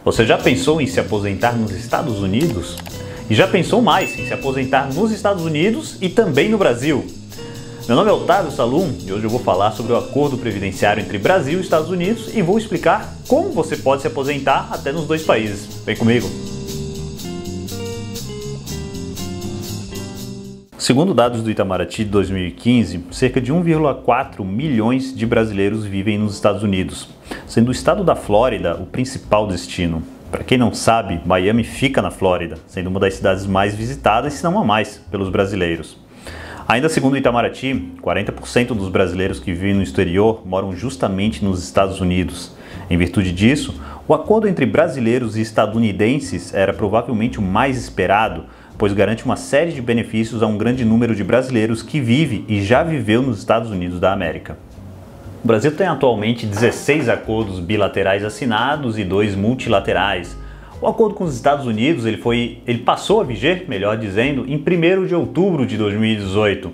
Você já pensou em se aposentar nos Estados Unidos? E já pensou mais em se aposentar nos Estados Unidos e também no Brasil? Meu nome é Otávio Salum e hoje eu vou falar sobre o acordo previdenciário entre Brasil e Estados Unidos e vou explicar como você pode se aposentar até nos dois países. Vem comigo! Segundo dados do Itamaraty de 2015, cerca de 1,4 milhões de brasileiros vivem nos Estados Unidos, sendo o estado da Flórida o principal destino. Para quem não sabe, Miami fica na Flórida, sendo uma das cidades mais visitadas, se não a mais, pelos brasileiros. Ainda segundo o Itamaraty, 40% dos brasileiros que vivem no exterior moram justamente nos Estados Unidos. Em virtude disso, o acordo entre brasileiros e estadunidenses era provavelmente o mais esperado, pois garante uma série de benefícios a um grande número de brasileiros que vive e já viveu nos Estados Unidos da América. O Brasil tem atualmente 16 acordos bilaterais assinados e 2 multilaterais. O acordo com os Estados Unidos ele passou a viger, melhor dizendo, em 1º de outubro de 2018.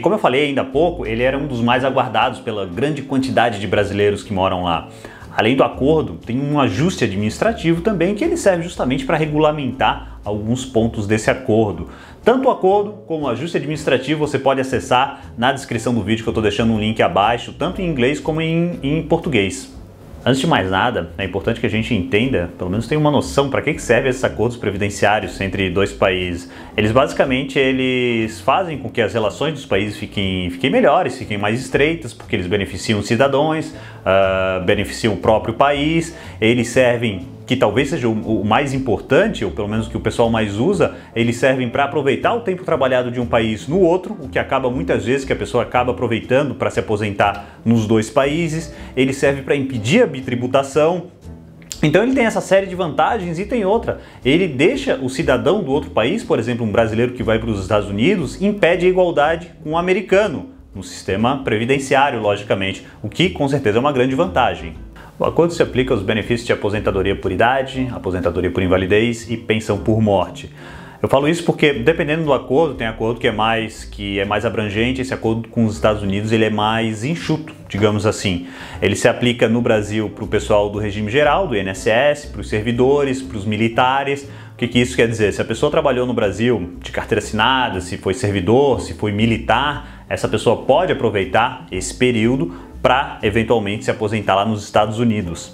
Como eu falei ainda há pouco, ele era um dos mais aguardados pela grande quantidade de brasileiros que moram lá. Além do acordo, tem um ajuste administrativo também que ele serve justamente para regulamentar alguns pontos desse acordo. Tanto o acordo como o ajuste administrativo você pode acessar na descrição do vídeo, que eu estou deixando um link abaixo, tanto em inglês como em português. Antes de mais nada, é importante que a gente entenda, pelo menos tenha uma noção para que servem esses acordos previdenciários entre dois países. Eles basicamente fazem com que as relações dos países fiquem melhores, fiquem mais estreitas, porque eles beneficiam os cidadãos, beneficiam o próprio país. Eles servem, que talvez seja o mais importante, ou pelo menos o que o pessoal mais usa, eles servem para aproveitar o tempo trabalhado de um país no outro, o que acaba muitas vezes que a pessoa acaba aproveitando para se aposentar nos dois países. Ele serve para impedir a bitributação. Então ele tem essa série de vantagens e tem outra. Ele deixa o cidadão do outro país, por exemplo, um brasileiro que vai para os Estados Unidos, impede a igualdade com o americano, no sistema previdenciário, logicamente, o que com certeza é uma grande vantagem. O acordo se aplica aos benefícios de aposentadoria por idade, aposentadoria por invalidez e pensão por morte. Eu falo isso porque, dependendo do acordo, tem acordo que é mais abrangente. Esse acordo com os Estados Unidos ele é mais enxuto, digamos assim. Ele se aplica no Brasil para o pessoal do regime geral, do INSS, para os servidores, para os militares. O que isso quer dizer? Se a pessoa trabalhou no Brasil de carteira assinada, se foi servidor, se foi militar, essa pessoa pode aproveitar esse período para eventualmente se aposentar lá nos Estados Unidos.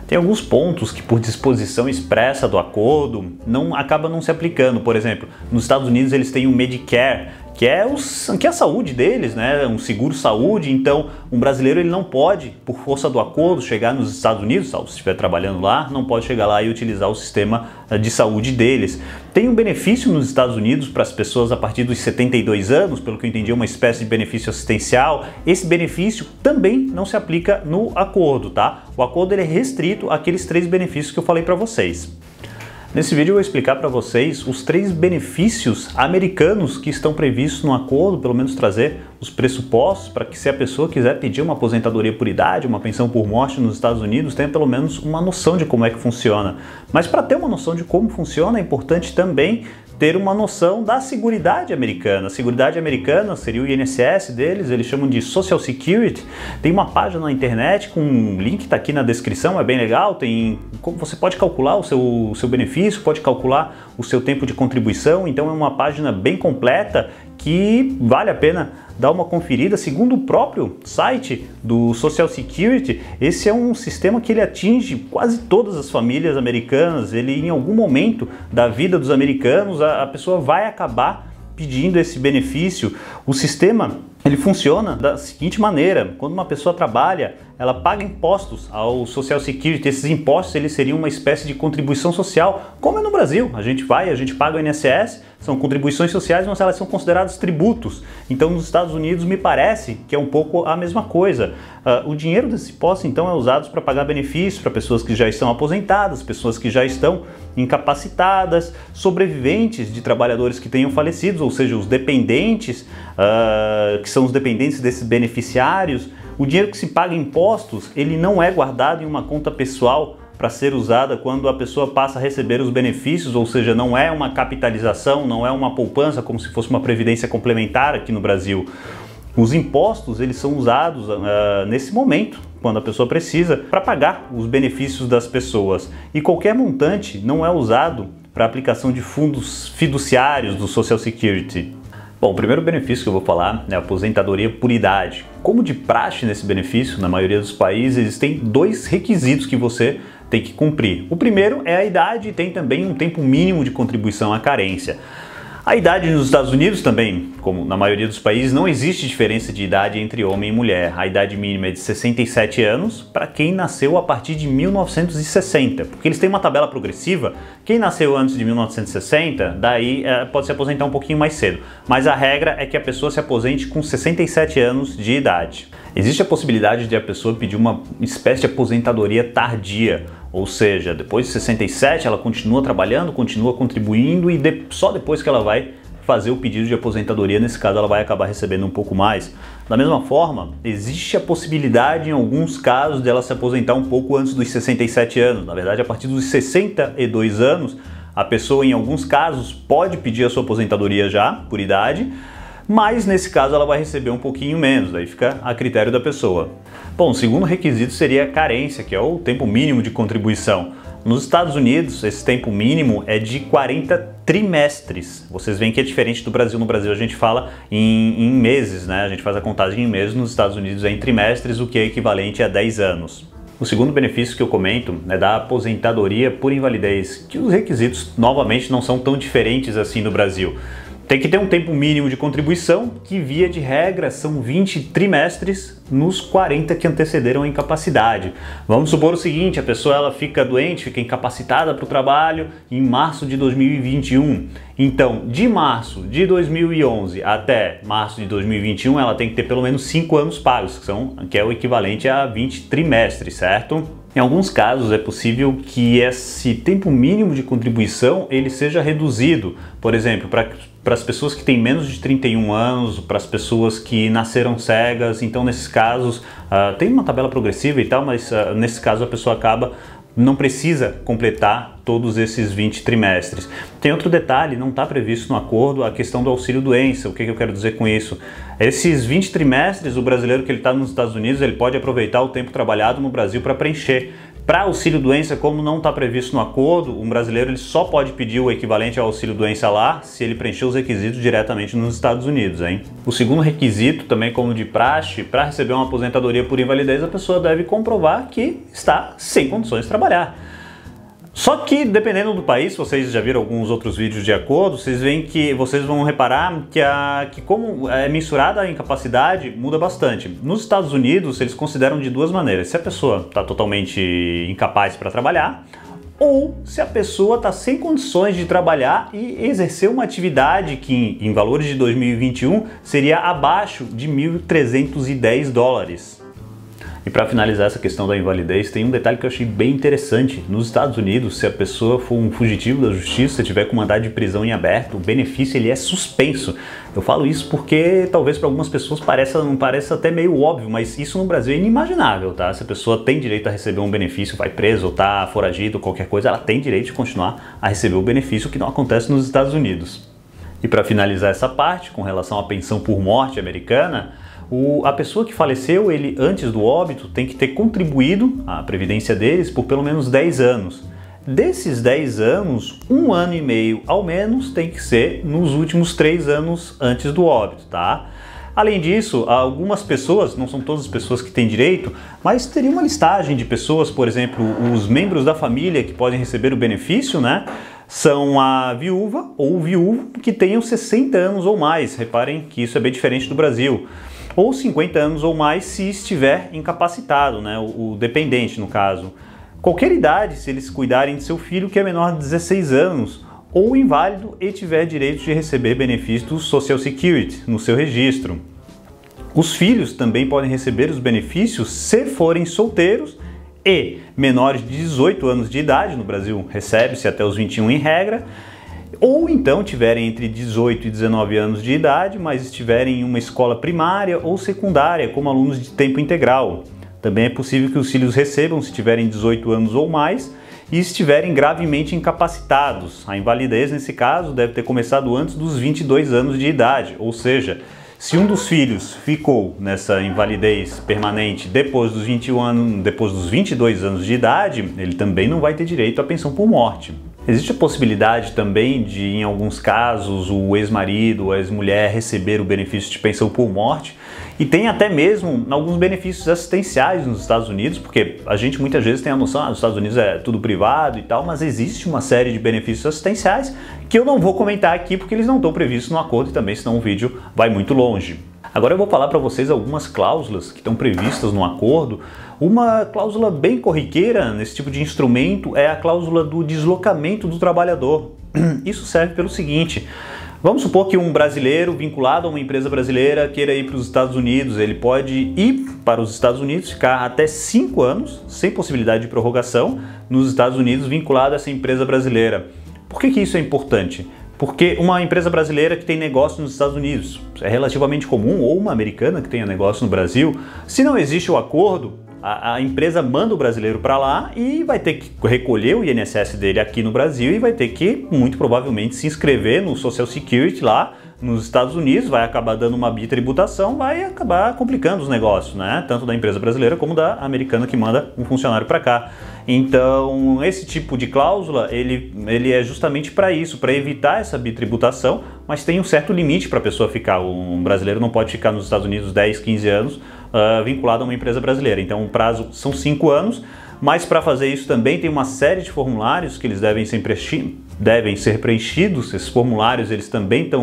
Tem alguns pontos que, por disposição expressa do acordo, acaba não se aplicando. Por exemplo, nos Estados Unidos eles têm o Medicare, que é a saúde deles, né? Um seguro-saúde. Então, um brasileiro ele não pode, por força do acordo, chegar nos Estados Unidos, se estiver trabalhando lá, não pode chegar lá e utilizar o sistema de saúde deles. Tem um benefício nos Estados Unidos para as pessoas a partir dos 72 anos, pelo que eu entendi, é uma espécie de benefício assistencial. Esse benefício também não se aplica no acordo, tá? O acordo ele é restrito àqueles 3 benefícios que eu falei para vocês. Nesse vídeo eu vou explicar para vocês os 3 benefícios americanos que estão previstos no acordo, pelo menos trazer os pressupostos para que, se a pessoa quiser pedir uma aposentadoria por idade, uma pensão por morte nos Estados Unidos, tenha pelo menos uma noção de como é que funciona. Mas para ter uma noção de como funciona, é importante também ter uma noção da Seguridade Americana. A Seguridade Americana seria o INSS deles, eles chamam de Social Security. Tem uma página na internet com um link, está aqui na descrição, é bem legal. Tem como você pode calcular o seu benefício, pode calcular o seu tempo de contribuição. Então é uma página bem completa que vale a pena dar uma conferida. Segundo o próprio site do Social Security, esse é um sistema que ele atinge quase todas as famílias americanas. Ele, em algum momento da vida dos americanos, a pessoa vai acabar pedindo esse benefício. O sistema ele funciona da seguinte maneira: quando uma pessoa trabalha, ela paga impostos ao Social Security. Esses impostos eles seriam uma espécie de contribuição social, como é no Brasil. A gente paga o INSS, são contribuições sociais, mas elas são consideradas tributos. Então, nos Estados Unidos, me parece que é um pouco a mesma coisa. O dinheiro desse imposto, então, é usado para pagar benefícios para pessoas que já estão aposentadas, pessoas que já estão incapacitadas, sobreviventes de trabalhadores que tenham falecido, ou seja, os dependentes, que são os dependentes desses beneficiários. O dinheiro que se paga em impostos, ele não é guardado em uma conta pessoal para ser usada quando a pessoa passa a receber os benefícios, ou seja, não é uma capitalização, não é uma poupança como se fosse uma previdência complementar aqui no Brasil. Os impostos eles são usados nesse momento quando a pessoa precisa, para pagar os benefícios das pessoas. E qualquer montante não é usado para aplicação de fundos fiduciários do Social Security. Bom, o primeiro benefício que eu vou falar é a aposentadoria por idade. Como de praxe nesse benefício, na maioria dos países, existem dois requisitos que você tem que cumprir. O primeiro é a idade e tem também um tempo mínimo de contribuição à carência. A idade nos Estados Unidos também, como na maioria dos países, não existe diferença de idade entre homem e mulher. A idade mínima é de 67 anos para quem nasceu a partir de 1960, porque eles têm uma tabela progressiva. Quem nasceu antes de 1960, daí pode se aposentar um pouquinho mais cedo, mas a regra é que a pessoa se aposente com 67 anos de idade. Existe a possibilidade de a pessoa pedir uma espécie de aposentadoria tardia, ou seja, depois de 67 ela continua trabalhando, continua contribuindo e só depois que ela vai fazer o pedido de aposentadoria, nesse caso ela vai acabar recebendo um pouco mais. Da mesma forma, existe a possibilidade em alguns casos dela se aposentar um pouco antes dos 67 anos, na verdade a partir dos 62 anos, a pessoa em alguns casos pode pedir a sua aposentadoria já, por idade, mas nesse caso ela vai receber um pouquinho menos, daí fica a critério da pessoa. Bom, o segundo requisito seria a carência, que é o tempo mínimo de contribuição. Nos Estados Unidos, esse tempo mínimo é de 40 trimestres. Vocês veem que é diferente do Brasil. No Brasil a gente fala em meses, né? A gente faz a contagem em meses, nos Estados Unidos é em trimestres, o que é equivalente a 10 anos. O segundo benefício que eu comento é da aposentadoria por invalidez, que os requisitos, novamente, não são tão diferentes assim do Brasil. Tem que ter um tempo mínimo de contribuição, que via de regra são 20 trimestres nos 40 que antecederam a incapacidade. Vamos supor o seguinte, a pessoa ela fica doente, fica incapacitada para o trabalho em março de 2021. Então, de março de 2011 até março de 2021, ela tem que ter pelo menos 5 anos pagos, que é o equivalente a 20 trimestres, certo? Em alguns casos é possível que esse tempo mínimo de contribuição ele seja reduzido, por exemplo, para as pessoas que têm menos de 31 anos, para as pessoas que nasceram cegas. Então nesses casos tem uma tabela progressiva e tal, mas nesse caso a pessoa não precisa completar todos esses 20 trimestres. Tem outro detalhe, não está previsto no acordo a questão do auxílio-doença. O que eu quero dizer com isso? Esses 20 trimestres, o brasileiro que ele está nos Estados Unidos, ele pode aproveitar o tempo trabalhado no Brasil para preencher. Para auxílio-doença, como não está previsto no acordo, um brasileiro ele só pode pedir o equivalente ao auxílio-doença lá se ele preencher os requisitos diretamente nos Estados Unidos, hein? O segundo requisito, também como de praxe, para receber uma aposentadoria por invalidez, a pessoa deve comprovar que está sem condições de trabalhar. Só que, dependendo do país, vocês já viram alguns outros vídeos de acordo, vocês vão reparar que como é mensurada a incapacidade, muda bastante. Nos Estados Unidos, eles consideram de duas maneiras. Se a pessoa está totalmente incapaz para trabalhar, ou se a pessoa está sem condições de trabalhar e exercer uma atividade que, em valores de 2021, seria abaixo de 1.310 dólares. E para finalizar essa questão da invalidez, tem um detalhe que eu achei bem interessante. Nos Estados Unidos, se a pessoa for um fugitivo da justiça, tiver com mandado de prisão em aberto, o benefício ele é suspenso. Eu falo isso porque talvez para algumas pessoas não pareça até meio óbvio, mas isso no Brasil é inimaginável, tá? Se a pessoa tem direito a receber um benefício, vai preso ou tá foragido, qualquer coisa, ela tem direito de continuar a receber o benefício, que não acontece nos Estados Unidos. E para finalizar essa parte, com relação à pensão por morte americana, a pessoa que faleceu, ele antes do óbito, tem que ter contribuído à previdência deles por pelo menos 10 anos. Desses 10 anos, 1 ano e meio ao menos tem que ser nos últimos 3 anos antes do óbito, tá? Além disso, algumas pessoas, não são todas as pessoas que têm direito, mas teria uma listagem de pessoas, por exemplo, os membros da família que podem receber o benefício, né? São a viúva ou o viúvo que tenham 60 anos ou mais. Reparem que isso é bem diferente do Brasil. Ou 50 anos ou mais se estiver incapacitado, né? O dependente, no caso. Qualquer idade, se eles cuidarem de seu filho que é menor de 16 anos, ou inválido e tiver direito de receber benefícios do Social Security no seu registro. Os filhos também podem receber os benefícios se forem solteiros e menores de 18 anos de idade, no Brasil recebe-se até os 21 em regra, ou então tiverem entre 18 e 19 anos de idade, mas estiverem em uma escola primária ou secundária como alunos de tempo integral. Também é possível que os filhos recebam se tiverem 18 anos ou mais e estiverem gravemente incapacitados. A invalidez, nesse caso, deve ter começado antes dos 22 anos de idade, ou seja, Se um dos filhos ficou nessa invalidez permanente depois dos 21 anos, depois dos 22 anos de idade, ele também não vai ter direito à pensão por morte. Existe a possibilidade também de, em alguns casos, o ex-marido ou a ex-mulher receber o benefício de pensão por morte, e tem até mesmo alguns benefícios assistenciais nos Estados Unidos, porque a gente muitas vezes tem a noção, os Estados Unidos é tudo privado e tal, mas existe uma série de benefícios assistenciais que eu não vou comentar aqui porque eles não estão previstos no acordo e também senão o vídeo vai muito longe. Agora eu vou falar para vocês algumas cláusulas que estão previstas no acordo. Uma cláusula bem corriqueira nesse tipo de instrumento é a cláusula do deslocamento do trabalhador. Isso serve pelo seguinte: vamos supor que um brasileiro vinculado a uma empresa brasileira queira ir para os Estados Unidos. Ele pode ir para os Estados Unidos, ficar até 5 anos, sem possibilidade de prorrogação, nos Estados Unidos vinculado a essa empresa brasileira. Por que isso é importante? Porque uma empresa brasileira que tem negócio nos Estados Unidos é relativamente comum, ou uma americana que tenha negócio no Brasil, se não existe o acordo, a empresa manda o brasileiro para lá e vai ter que recolher o INSS dele aqui no Brasil e vai ter que, muito provavelmente, se inscrever no Social Security lá nos Estados Unidos, vai acabar dando uma bitributação, vai acabar complicando os negócios, né? Tanto da empresa brasileira como da americana que manda um funcionário para cá. Então, esse tipo de cláusula, ele é justamente para isso, para evitar essa bitributação, mas tem um certo limite para a pessoa ficar. Um brasileiro não pode ficar nos Estados Unidos 10, 15 anos vinculado a uma empresa brasileira. Então, o prazo são 5 anos, mas para fazer isso também tem uma série de formulários que eles devem ser preenchidos. Esses formulários eles também estão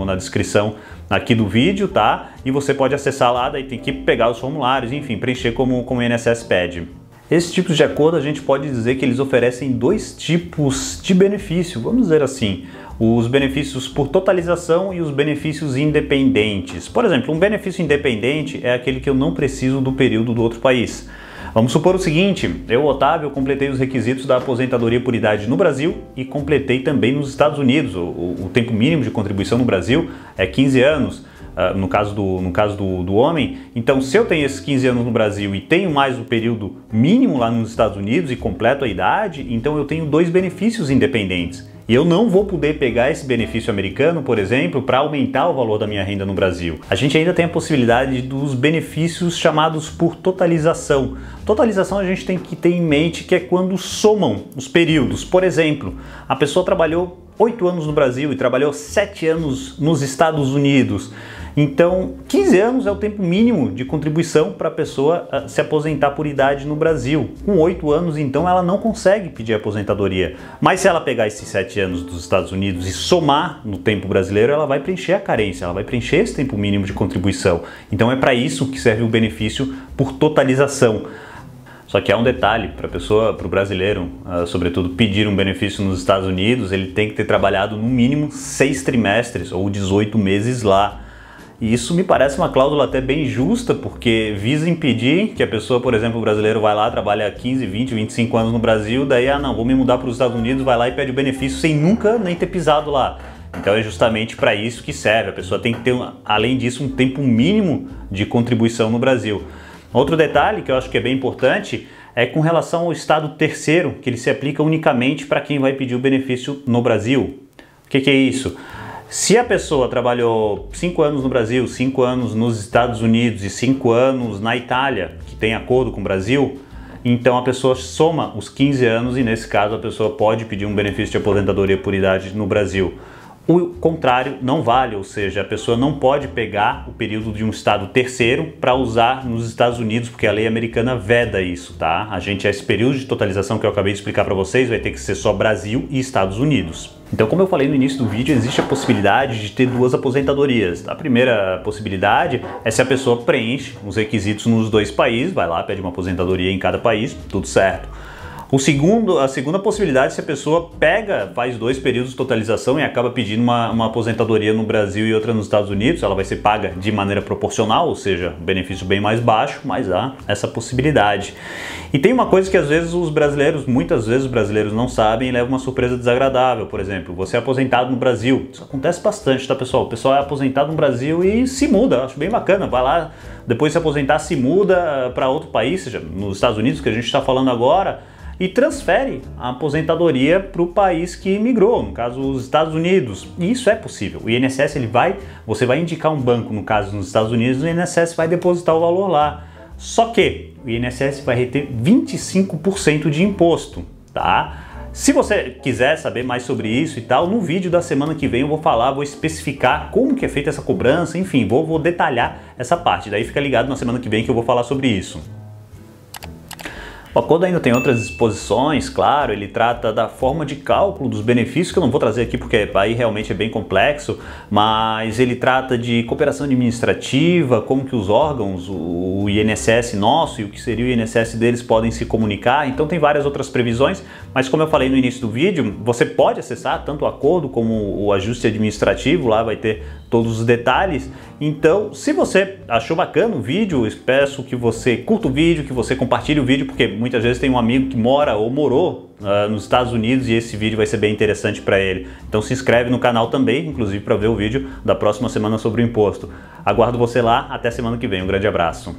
na descrição aqui do vídeo, tá? E você pode acessar lá, daí tem que pegar os formulários, enfim, preencher como o INSS pede. Esses tipos de acordo a gente pode dizer que eles oferecem 2 tipos de benefício, vamos dizer assim, os benefícios por totalização e os benefícios independentes. Por exemplo, um benefício independente é aquele que eu não preciso do período do outro país. Vamos supor o seguinte: eu, Otávio, completei os requisitos da aposentadoria por idade no Brasil e completei também nos Estados Unidos. O tempo mínimo de contribuição no Brasil é 15 anos. No caso do homem. Então, se eu tenho esses 15 anos no Brasil e tenho mais o período mínimo lá nos Estados Unidos e completo a idade, então eu tenho 2 benefícios independentes. E eu não vou poder pegar esse benefício americano, por exemplo, para aumentar o valor da minha renda no Brasil. A gente ainda tem a possibilidade dos benefícios chamados por totalização. Totalização a gente tem que ter em mente que é quando somam os períodos. Por exemplo, a pessoa trabalhou 8 anos no Brasil e trabalhou 7 anos nos Estados Unidos. Então, 15 anos é o tempo mínimo de contribuição para a pessoa se aposentar por idade no Brasil. Com 8 anos, então, ela não consegue pedir aposentadoria. Mas se ela pegar esses 7 anos dos Estados Unidos e somar no tempo brasileiro, ela vai preencher a carência, ela vai preencher esse tempo mínimo de contribuição. Então, é para isso que serve o benefício por totalização. Só que há um detalhe: para o brasileiro, sobretudo, pedir um benefício nos Estados Unidos, ele tem que ter trabalhado no mínimo 6 trimestres ou 18 meses lá. E isso me parece uma cláusula até bem justa, porque visa impedir que a pessoa, por exemplo, o brasileiro vai lá, trabalha 15, 20, 25 anos no Brasil, daí, não, vou me mudar para os Estados Unidos, vai lá e pede o benefício sem nunca nem ter pisado lá. Então é justamente para isso que serve. A pessoa tem que ter, além disso, um tempo mínimo de contribuição no Brasil. Outro detalhe que eu acho que é bem importante é com relação ao estado terceiro, que ele se aplica unicamente para quem vai pedir o benefício no Brasil. O que é isso? Se a pessoa trabalhou 5 anos no Brasil, 5 anos nos Estados Unidos e 5 anos na Itália, que tem acordo com o Brasil, então a pessoa soma os 15 anos e, nesse caso, a pessoa pode pedir um benefício de aposentadoria por idade no Brasil. O contrário não vale, ou seja, a pessoa não pode pegar o período de um estado terceiro para usar nos Estados Unidos, porque a lei americana veda isso, tá? Esse período de totalização que eu acabei de explicar para vocês vai ter que ser só Brasil e Estados Unidos. Então, como eu falei no início do vídeo, existe a possibilidade de ter 2 aposentadorias. A primeira possibilidade é se a pessoa preenche os requisitos nos 2 países, vai lá, pede uma aposentadoria em cada país, tudo certo. A segunda possibilidade é se a pessoa faz 2 períodos de totalização e acaba pedindo uma aposentadoria no Brasil e outra nos Estados Unidos. Ela vai ser paga de maneira proporcional, ou seja, benefício bem mais baixo, mas há essa possibilidade. E tem uma coisa que muitas vezes os brasileiros não sabem e leva uma surpresa desagradável. Por exemplo, você é aposentado no Brasil. Isso acontece bastante, tá, pessoal? O pessoal é aposentado no Brasil e se muda. Acho bem bacana. Vai lá, depois de se aposentar, se muda para outro país, seja nos Estados Unidos, que a gente está falando agora. e transfere a aposentadoria para o país que migrou, no caso os Estados Unidos. E isso é possível. O INSS você vai indicar um banco, no caso nos Estados Unidos, o INSS vai depositar o valor lá. Só que o INSS vai reter 25% de imposto, tá? Se você quiser saber mais sobre isso e tal, no vídeo da semana que vem eu vou especificar como que é feita essa cobrança, enfim, vou detalhar essa parte. Daí fica ligado na semana que vem que eu vou falar sobre isso. O acordo ainda tem outras disposições, claro, ele trata da forma de cálculo dos benefícios, que eu não vou trazer aqui porque aí realmente é bem complexo, mas ele trata de cooperação administrativa, como que os órgãos, o INSS nosso e o que seria o INSS deles podem se comunicar, então tem várias outras previsões, mas como eu falei no início do vídeo, você pode acessar tanto o acordo como o ajuste administrativo, lá vai ter todos os detalhes. Então, se você achou bacana o vídeo, eu peço que você curta o vídeo, que você compartilhe o vídeo, porque muitas vezes tem um amigo que mora ou morou nos Estados Unidos e esse vídeo vai ser bem interessante para ele. Então se inscreve no canal também, inclusive para ver o vídeo da próxima semana sobre o imposto. Aguardo você lá, até semana que vem. Um grande abraço.